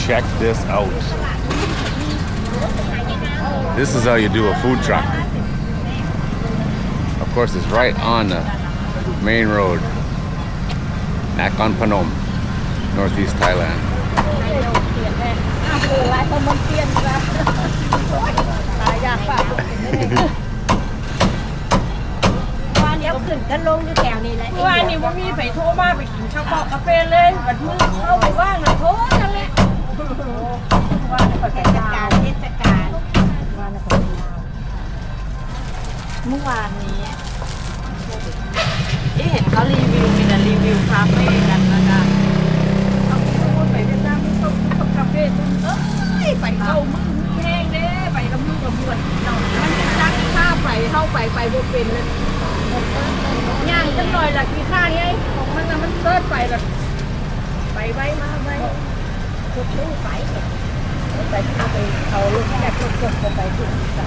check this out. This is how you do a food truck. Of course, it's right on the main road. Nakhon Phanom, Northeast Thailand. เดี๋ยวขึ้นก็ลงอยู่แถวนี้แหละ ว่านี่ว่ามีไปโทรมาไปกินข้าวกาแฟเลยวันมือเข้าไปว่างเลยโทรนั่นแหละว่าในประเทศลาว เทศกาล ว่าในประเทศลาวเมื่อวานนี้ที่เห็นเขารีวิวมีแต่รีวิวคาเฟ่กันนะคะเขาพูดไปเวียดนามเขาคาเฟ่ตุ้มไปเข้ามือแห้งเด้ไปกับมือกับมือมันจะซักข้าไปเข้าไปบ่เป็นเลยย่างจังหน่อยละกี่ข้าไงของมันน่ะมันเซิร์ชไปละไปไว้มาไว้ ทุกตู้ไป ไปเอาลูกแกะลูกกดไปถึงเสา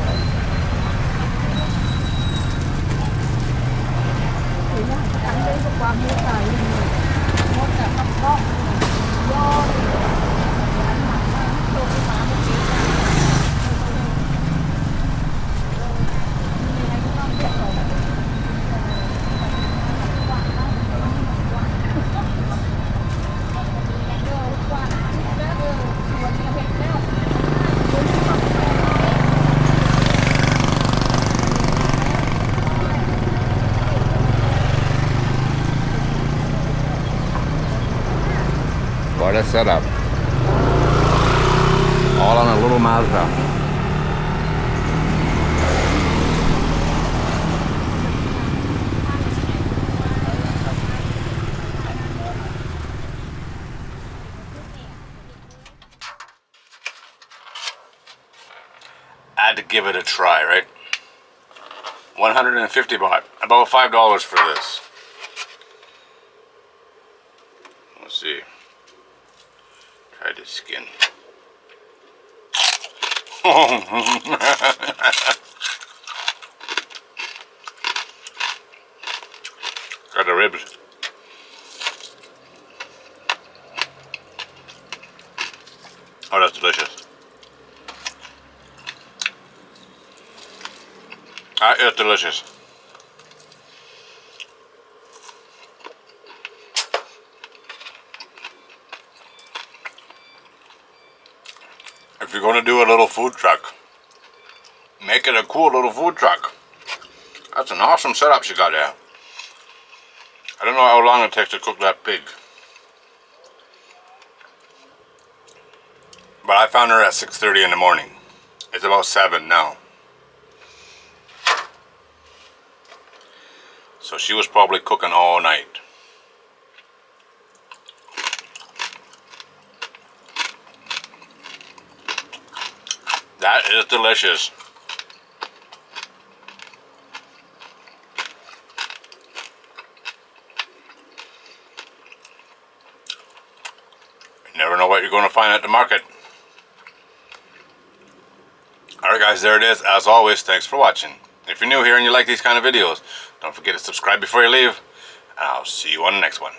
ถึงว่าทั้งเรื่องความเมตตาอย่างนี้หมดแต่ต้องก็ย่อลงมาเมื่อกี้What a setup. All on a little Mazda. I had to give it a try, right? 150 baht, about $5 for this. Let's see. Try the skin. Got the ribs. Oh, that's delicious. It's delicious. If you're going to do a little food truck, make it a cool little food truck. That's an awesome setup she got there. I don't know how long it takes to cook that pig. But I found her at 6:30 in the morning. It's about 7 now. So she was probably cooking all night. That is delicious. You never know what you're going to find at the market. Alright guys, there it is. As always, thanks for watching. If you're new here and you like these kind of videos, don't forget to subscribe before you leave. And I'll see you on the next one.